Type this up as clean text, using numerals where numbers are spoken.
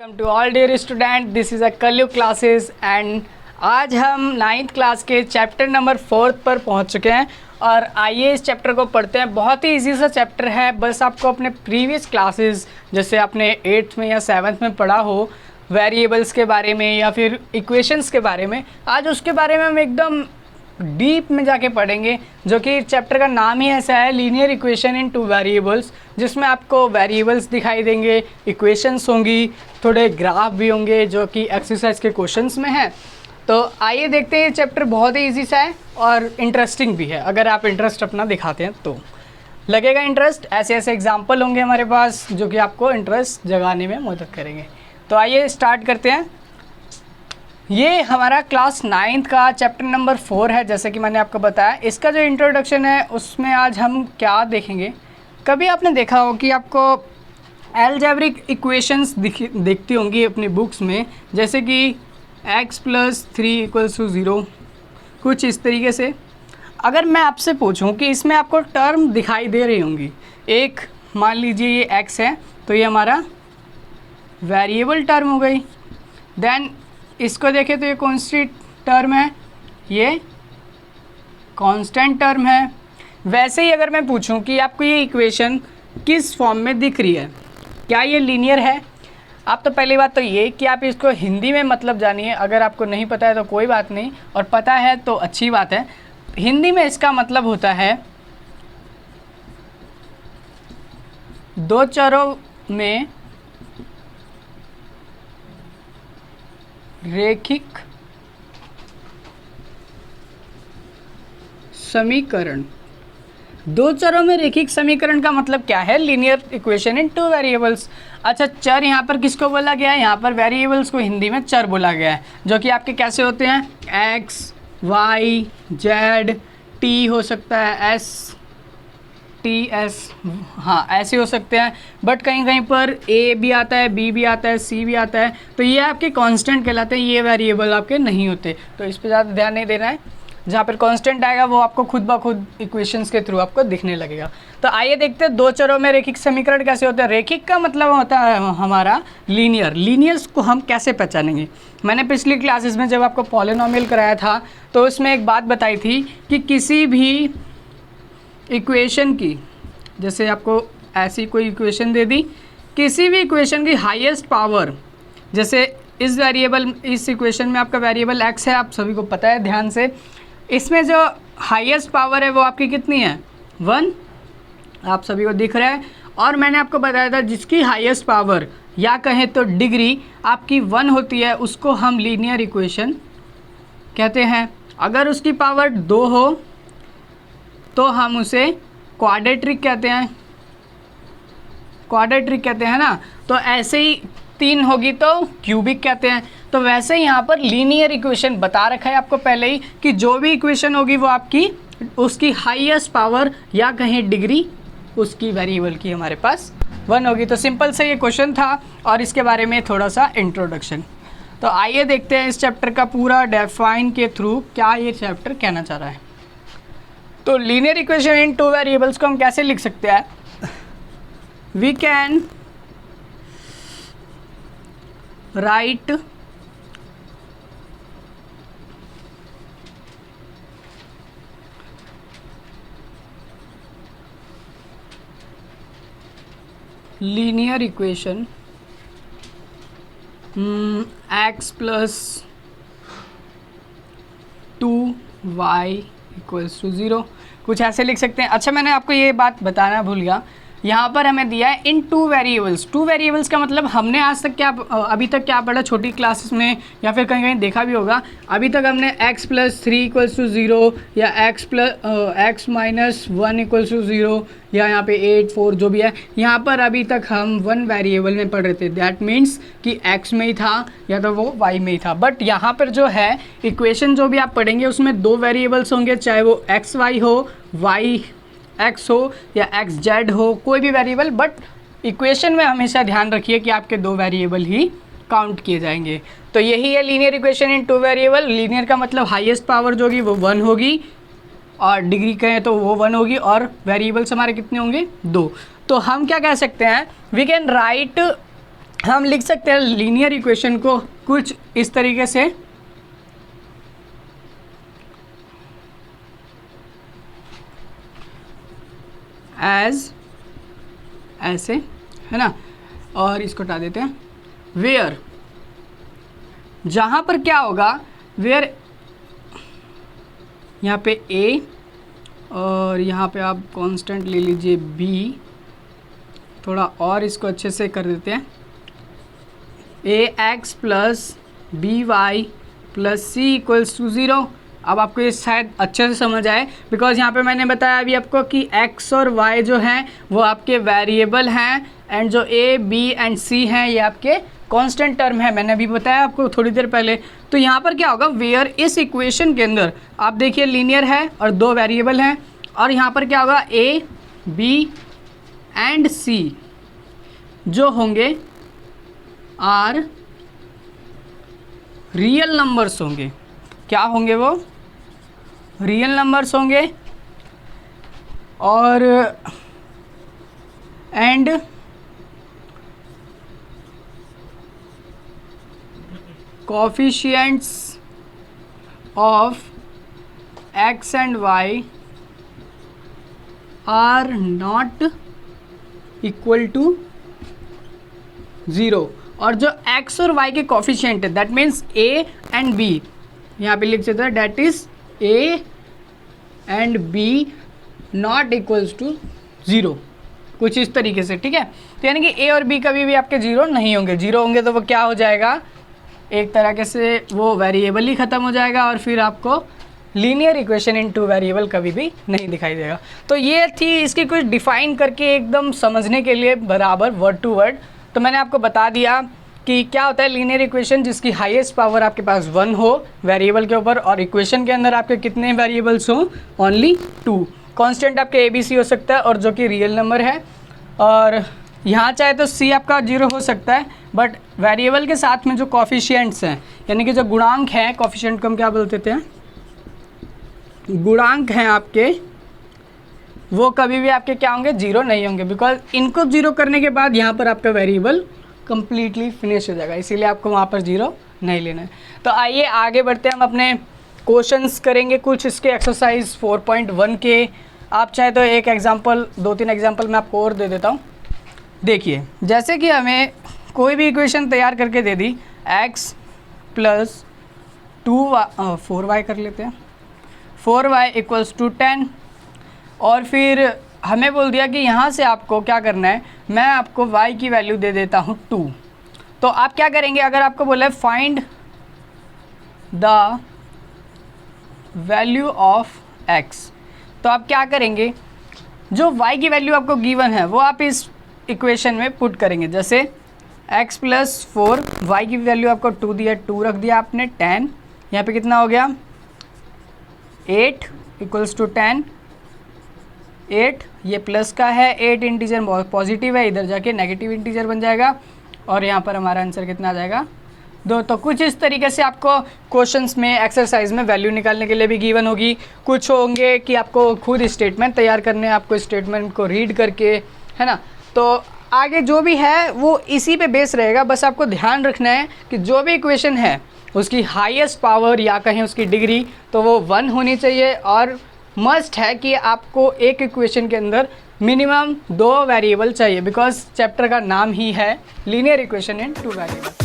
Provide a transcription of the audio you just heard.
Welcome to all dear student, this is a Kalyug classes and आज हम 9th class के chapter number 4 पर पहुंच चुके हैं। और आइए इस चैप्टर को पढ़ते हैं। बहुत ही इजी सा चैप्टर है, बस आपको अपने प्रीवियस क्लासेस जैसे आपने 8th में या 7th में पढ़ा हो वेरिएबल्स के बारे में या फिर इक्वेशंस के बारे में, आज उसके बारे में हम एकदम डीप में जाके पढ़ेंगे, जो कि चैप्टर का नाम ही ऐसा है, linear equation in two variables, जिसमें आपको वेरिएबल्स दिखाई देंगे, इक्वेशंस होंगी, थोड़े ग्राफ भी होंगे जो कि एक्सरसाइज के क्वेश्चंस में हैं। तो आइए देखते हैं। ये चैप्टर बहुत ही इजी सा है और इंटरेस्टिंग भी है। अगर आप इंटरेस्ट अपना दिखाते हैं तो लगेगा इंटरेस्ट। ऐसे ऐसे एग्जाम्पल होंगे हमारे पास जो कि आपको इंटरेस्ट जगाने में मदद करेंगे। तो आइए स्टार्ट करते हैं। ये हमारा क्लास 9th का चैप्टर नंबर 4 है, जैसे कि मैंने आपको बताया। इसका जो इंट्रोडक्शन है उसमें आज हम क्या देखेंगे। कभी आपने देखा हो कि आपको एल्जेब्रिक इक्वेशंस दिखती होंगी अपनी बुक्स में, जैसे कि x + 3 = 0, कुछ इस तरीके से। अगर मैं आपसे पूछूं कि इसमें आपको टर्म दिखाई दे रही होंगी, एक मान लीजिए ये x है तो ये हमारा वेरिएबल टर्म हो गई। देन इसको देखें तो ये कांस्टेंट टर्म है, ये कांस्टेंट टर्म है। वैसे ही अगर मैं पूछूं कि आपको ये इक्वेशन किस फॉर्म में दिख रही है, क्या ये लीनियर है, आप तो पहली बात तो ये कि आप इसको हिंदी में मतलब जानिए। अगर आपको नहीं पता है तो कोई बात नहीं, और पता है तो अच्छी बात है। हिंदी में इसका मतलब होता है दो चरों में रैखिक समीकरण। दो चरों में रैखिक समीकरण का मतलब क्या है? Linear equation in two variables. अच्छा, चर यहाँ पर किसको बोला गया है? यहाँ पर वेरिएबल्स को हिंदी में चर बोला गया है, जो कि आपके कैसे होते हैं? x, y, z, t हो सकता है, s, t, s, हाँ ऐसे हो सकते हैं। बट कहीं कहीं पर a भी आता है, b भी आता है, c भी आता है। तो ये आपके कांस्टेंट कहलाते हैं, ये वेरिएबल आपके नहीं होते। तो इस पर ज़्यादा ध्यान नहीं देना है। जहाँ पर कांस्टेंट आएगा वो आपको खुद ब खुद इक्वेशंस के थ्रू आपको दिखने लगेगा। तो आइए देखते हैं दो चरों में रैखिक समीकरण कैसे होते हैं। रैखिक का मतलब होता है हमारा लीनियर। लीनियर्स को हम कैसे पहचानेंगे? मैंने पिछली क्लासेस में जब आपको पॉलिनोमियल कराया था तो उसमें एक बात बताई थी कि किसी भी इक्वेशन की, जैसे आपको ऐसी कोई इक्वेशन दे दी, किसी भी इक्वेशन की हाईएस्ट पावर, जैसे इस वेरिएबल, इस इक्वेशन में आपका वेरिएबल x है, आप सभी को पता है ध्यान से। इसमें जो हाईएस्ट पावर है वो आपकी कितनी है? 1, आप सभी को दिख रहा है। और मैंने आपको बताया था जिसकी हाईएस्ट पावर या कहें तो डिग्री आपकी 1 होती है उसको हम लीनियर इक्वेशन कहते हैं। अगर उसकी पावर 2 हो तो हम उसे क्वाड्रेटिक कहते हैं, क्वाड्रेटिक कहते हैं ना। तो ऐसे ही 3 होगी तो क्यूबिक कहते हैं। तो वैसे ही यहाँ पर लीनियर इक्वेशन बता रखा है आपको पहले ही कि जो भी इक्वेशन होगी वो आपकी उसकी हाईएस्ट पावर या कहें डिग्री उसकी वेरिएबल की हमारे पास 1 होगी। तो सिंपल से ये क्वेश्चन था और इसके बारे में थोड़ा सा इंट्रोडक्शन। तो आइए देखते हैं इस चैप्टर का पूरा डेफाइन के थ्रू क्या ये चैप्टर कहना चाह रहा है। तो linear equation in two variables को हम कैसे लिख सकते हैं? We can write linear equation x + 2y = 0, कुछ ऐसे लिख सकते हैं। अच्छा, मैंने आपको ये बात बताना भूल गया, यहाँ पर हमें दिया है इन टू वेरिएबल्स। टू वेरिएबल्स का मतलब हमने आज तक क्या, अभी तक क्या पढ़ा छोटी क्लासेस में या फिर कहीं कहीं देखा भी होगा। अभी तक हमने x + 3 = 0 या x - 1 = 0 या यहाँ पे 8, 4 जो भी है, यहाँ पर अभी तक हम 1 वेरिएबल में पढ़ रहे थे। दैट मीन्स कि x में ही था या तो वो y में ही था। बट यहाँ पर जो है इक्वेशन जो भी आप पढ़ेंगे उसमें 2 वेरिएबल्स होंगे, चाहे वो x y हो, y x हो या x z हो, कोई भी वेरिएबल। बट इक्वेशन में हमेशा ध्यान रखिए कि आपके 2 वेरिएबल ही काउंट किए जाएंगे। तो यही है linear equation in two variable. Linear का मतलब हाईएस्ट पावर जो होगी वो 1 होगी और डिग्री कहें तो वो 1 होगी, और वेरिएबल्स हमारे कितने होंगे? 2। तो हम क्या कह सकते हैं? वी कैन राइट हम लिख सकते हैं लीनियर इक्वेशन को कुछ इस तरीके से, ऐसे, है ना, और इसको हटा देते हैं। वेयर, जहाँ पर क्या होगा, वेयर यहाँ पे a और यहाँ पे आप कांस्टेंट ले लीजिए b, थोड़ा और इसको अच्छे से कर देते हैं, ax plus b y plus c equals to 0। अब आपको ये शायद अच्छे से समझ आए, बिकॉज यहाँ पे मैंने बताया अभी आपको कि x और y जो हैं वो आपके वेरिएबल हैं, एंड जो a b एंड c हैं ये आपके कांस्टेंट टर्म है। मैंने अभी बताया आपको थोड़ी देर पहले। तो यहाँ पर क्या होगा, वेयर इस इक्वेशन के अंदर आप देखिए लीनियर है और दो वेरिएबल हैं, और यहाँ पर क्या होगा, a b एंड c जो होंगे आर रियल नंबर्स होंगे। क्या होंगे वो, रियल नंबर्स होंगे। और and coefficients of x and y are not equal to 0। और जो x और y के कोफिशिएंट है, that means a and b, यहाँ पे लिख सकते हैं that is a and b not equals to 0, कुछ इस तरीके से, ठीक है। तो यानी कि a और b कभी भी आपके 0 नहीं होंगे। 0 होंगे तो वो क्या हो जाएगा, एक तरीके से वो वेरिएबल ही ख़त्म हो जाएगा, और फिर आपको linear equation in two variable कभी भी नहीं दिखाई देगा। तो ये थी इसकी कुछ डिफाइन करके एकदम समझने के लिए बराबर वर्ड टू वर्ड। तो मैंने आपको बता दिया कि क्या होता है लीनियर इक्वेशन, जिसकी हाईएस्ट पावर आपके पास 1 हो वेरिएबल के ऊपर, और इक्वेशन के अंदर आपके कितने वेरिएबल्स हो, ओनली 2। कांस्टेंट आपके ABC हो सकता है और जो कि रियल नंबर है, और यहाँ चाहे तो C आपका 0 हो सकता है, बट वेरिएबल के साथ में जो कोफिशिएंट्स हैं, यानी कि जो गुणांक हैं, कोफिशिएंट को हम क्या बोलते थे, गुणांक हैं आपके, वो कभी भी आपके क्या होंगे, 0 नहीं होंगे, बिकॉज इनको 0 करने के बाद यहाँ पर आपका वेरिएबल कंप्लीटली फिनिश हो जाएगा, इसीलिए आपको वहाँ पर 0 नहीं लेना है। तो आइए आगे बढ़ते हैं, हम अपने क्वेश्चंस करेंगे कुछ इसके एक्सरसाइज 4.1 के। आप चाहे तो एक एग्जांपल, 2-3 एग्जांपल मैं आपको और दे देता हूँ। देखिए, जैसे कि हमें कोई भी इक्वेशन तैयार करके दे दी, x प्लस 4y कर लेते हैं, 4y इक्वल्स टू 10, और फिर हमें बोल दिया कि यहाँ से आपको क्या करना है, मैं आपको y की वैल्यू दे देता हूँ 2। तो आप क्या करेंगे, अगर आपको बोला है find the value of x, तो आप क्या करेंगे, जो y की वैल्यू आपको गिवन है वो आप इस इक्वेशन में पुट करेंगे। जैसे x प्लस 4, y की वैल्यू आपको 2 दिया, 2 रख दिया आपने, 10, यहाँ पे कितना हो गया, 8 इक्वल्स टू 10, 8 ये प्लस का है, 8 इंटीजर पॉजिटिव है, इधर जाके नेगेटिव इंटीजर बन जाएगा, और यहाँ पर हमारा आंसर कितना आ जाएगा, 2। तो कुछ इस तरीके से आपको क्वेश्चंस में, एक्सरसाइज में वैल्यू निकालने के लिए भी गिवन होगी। कुछ होंगे कि आपको खुद स्टेटमेंट तैयार करने हैं, आपको स्टेटमेंट को रीड करके, है ना। तो आगे जो भी है वो इसी पे बेस रहेगा। बस आपको ध्यान रखना है कि जो भी इक्वेशन है उसकी हाईएस्ट पावर या कहें उसकी डिग्री तो वो 1 होनी चाहिए, और मस्ट है कि आपको एक इक्वेशन के अंदर मिनिमम 2 वेरिएबल चाहिए, बिकॉज चैप्टर का नाम ही है लीनियर इक्वेशन इन 2 वेरिएबल।